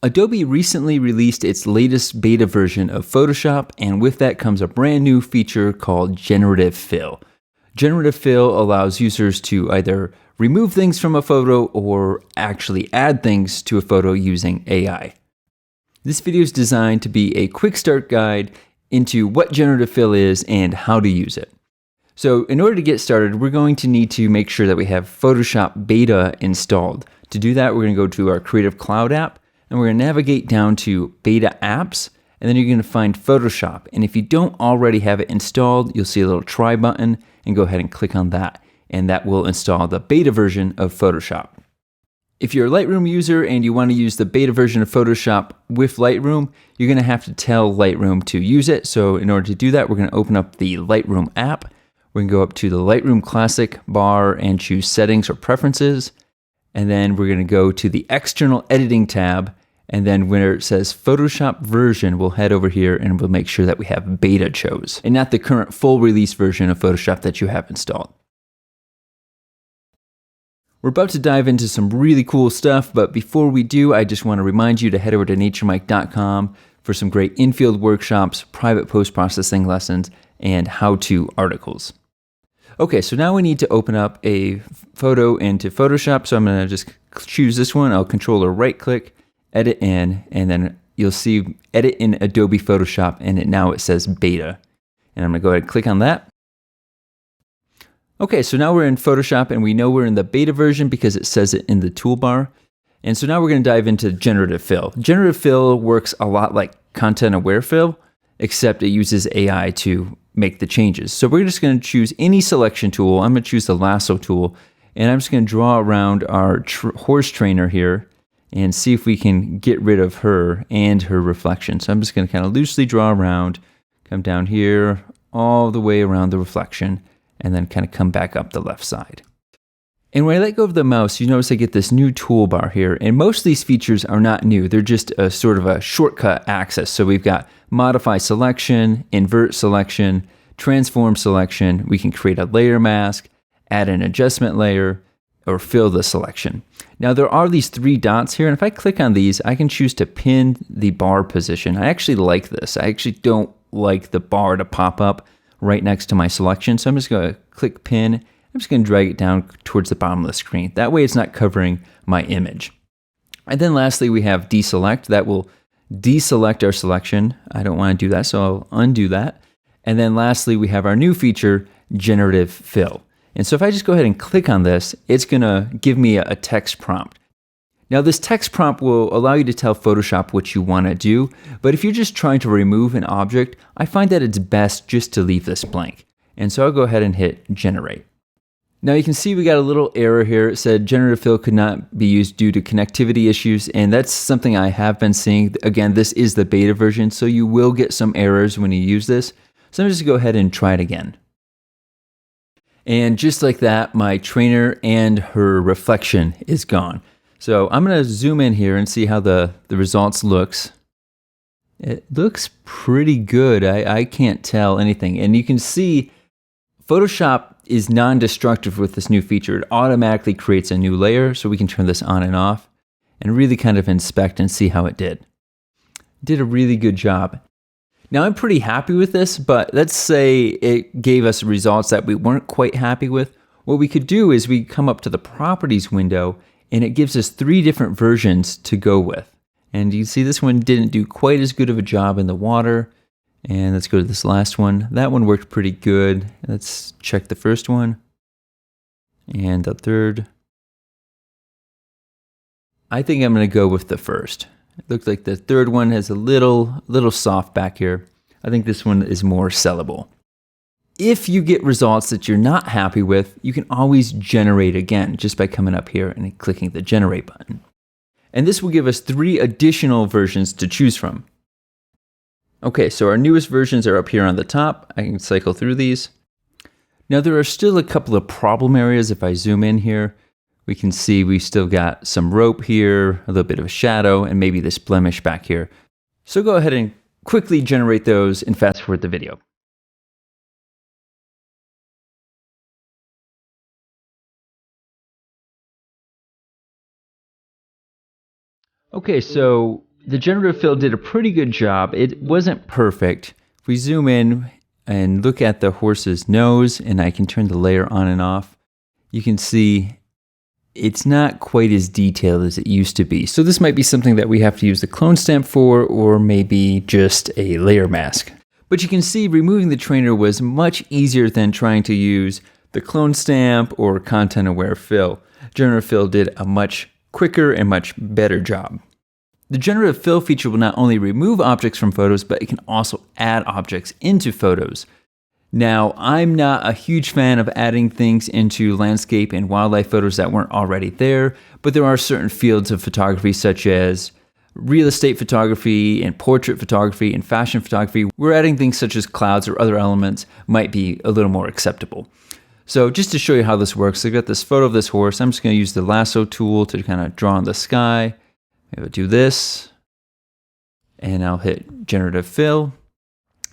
Adobe recently released its latest beta version of Photoshop, and with that comes a brand new feature called Generative Fill. Generative Fill allows users to either remove things from a photo or actually add things to a photo using AI. This video is designed to be a quick start guide into what Generative Fill is and how to use it. So in order to get started, we're going to need to make sure that we have Photoshop Beta installed. To do that, we're going to go to our Creative Cloud app, and we're going to navigate down to Beta Apps, and then you're going to find Photoshop. And if you don't already have it installed, you'll see a little try button, and go ahead and click on that, and that will install the beta version of Photoshop. If you're a Lightroom user and you want to use the beta version of Photoshop with Lightroom, you're going to have to tell Lightroom to use it. So in order to do that, we're going to open up the Lightroom app. We're going to go up to the Lightroom Classic bar and choose Settings or Preferences. And then we're going to go to the External Editing tab. And then where it says Photoshop version, we'll head over here and we'll make sure that we have beta chose and not the current full release version of Photoshop that you have installed. We're about to dive into some really cool stuff, but before we do, I just want to remind you to head over to naturemike.com for some great in-field workshops, private post-processing lessons, and how-to articles. Okay, so now we need to open up a photo into Photoshop. So I'm going to just choose this one. I'll Control or right click, edit in, and then you'll see edit in Adobe Photoshop, and now it says beta. And I'm going to go ahead and click on that. Okay, so now we're in Photoshop, and we know we're in the beta version because it says it in the toolbar. And so now we're going to dive into Generative Fill. Generative Fill works a lot like Content Aware Fill, except it uses AI to make the changes. So we're just going to choose any selection tool. I'm going to choose the lasso tool, and I'm just going to draw around our horse trainer here and see if we can get rid of her and her reflection. So I'm just going to kind of loosely draw around, come down here all the way around the reflection, and then kind of come back up the left side. And when I let go of the mouse, you notice I get this new toolbar here, and most of these features are not new. They're just a sort of a shortcut access. So we've got modify selection, invert selection, transform selection. We can create a layer mask, add an adjustment layer, or fill the selection. Now there are these three dots here, and if I click on these, I can choose to pin the bar position. I actually like this. I actually don't like the bar to pop up right next to my selection. So I'm just going to click pin. I'm just going to drag it down towards the bottom of the screen. That way it's not covering my image. And then lastly, we have deselect. That will deselect our selection. I don't want to do that, so I'll undo that. And then lastly, we have our new feature, Generative Fill. And so if I just go ahead and click on this, it's going to give me a text prompt. Now this text prompt will allow you to tell Photoshop what you want to do, but if you're just trying to remove an object, I find that it's best just to leave this blank. And so I'll go ahead and hit generate. Now you can see we got a little error here. It said Generative Fill could not be used due to connectivity issues, and that's something I have been seeing. Again, this is the beta version, so you will get some errors when you use this. So I'm just going to go ahead and try it again. And just like that, my trainer and her reflection is gone. So I'm going to zoom in here and see how the results looks. It looks pretty good. I can't tell anything. And you can see Photoshop is non-destructive with this new feature. It automatically creates a new layer, so we can turn this on and off and really kind of inspect and see how it did. It did a really good job. Now I'm pretty happy with this, but let's say it gave us results that we weren't quite happy with. What we could do is we come up to the properties window, and it gives us 3 different versions to go with. And you can see this one didn't do quite as good of a job in the water. And let's go to this last one. That one worked pretty good. Let's check the first one and the third. I think I'm going to go with the first. It looks like the third one has a little soft back here. I think this one is more sellable. If you get results that you're not happy with, you can always generate again just by coming up here and clicking the generate button. And this will give us 3 additional versions to choose from. Okay, so our newest versions are up here on the top. I can cycle through these. Now there are still a couple of problem areas. If I zoom in here, we can see we've still got some rope here, a little bit of a shadow, and maybe this blemish back here. So go ahead and quickly generate those and fast forward the video. Okay, so the generative fill did a pretty good job. It wasn't perfect. If we zoom in and look at the horse's nose, and I can turn the layer on and off, you can see it's not quite as detailed as it used to be. So this might be something that we have to use the clone stamp for, or maybe just a layer mask. But you can see removing the trainer was much easier than trying to use the clone stamp or content aware fill. Generative fill did a much quicker and much better job. The generative fill feature will not only remove objects from photos, but it can also add objects into photos. Now, I'm not a huge fan of adding things into landscape and wildlife photos that weren't already there, but there are certain fields of photography such as real estate photography and portrait photography and fashion photography where adding things such as clouds or other elements might be a little more acceptable. So just to show you how this works, I've got this photo of this horse. I'm just going to use the lasso tool to kind of draw in the sky. I'll do this, and I'll hit generative fill.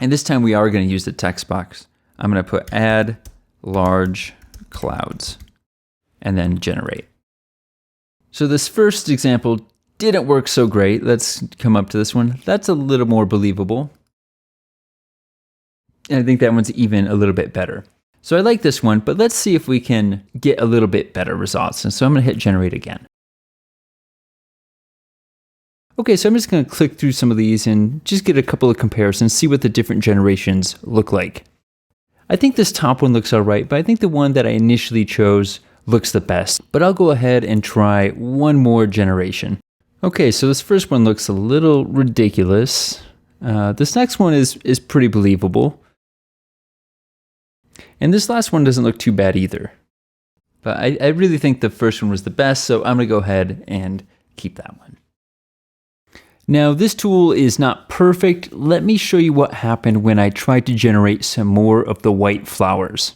And this time we are going to use the text box. I'm going to put add large clouds and then generate. So this first example didn't work so great. Let's come up to this one. That's a little more believable. And I think that one's even a little bit better. So I like this one, but let's see if we can get a little bit better results. And so I'm going to hit generate again. Okay, so I'm just going to click through some of these and just get a couple of comparisons, see what the different generations look like. I think this top one looks all right, but I think the one that I initially chose looks the best. But I'll go ahead and try one more generation. Okay, so this first one looks a little ridiculous. This next one is pretty believable. And this last one doesn't look too bad either. But I really think the first one was the best, so I'm going to go ahead and keep that one. Now, this tool is not perfect. Let me show you what happened when I tried to generate some more of the white flowers.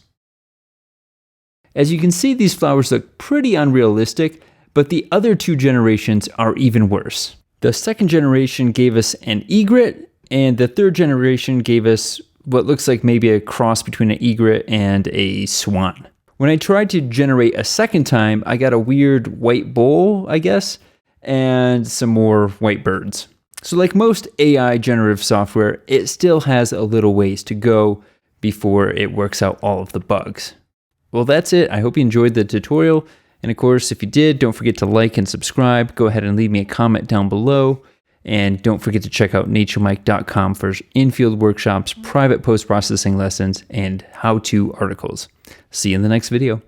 As you can see, these flowers look pretty unrealistic, but the other two generations are even worse. The second generation gave us an egret, and the third generation gave us what looks like maybe a cross between an egret and a swan. When I tried to generate a second time, I got a weird white bull, I guess, and some more white birds. So like most AI generative software, it still has a little ways to go before it works out all of the bugs. Well, that's it. I hope you enjoyed the tutorial. And of course, if you did, don't forget to like and subscribe. Go ahead and leave me a comment down below. And don't forget to check out naturemike.com for in-field workshops, private post-processing lessons, and how-to articles. See you in the next video.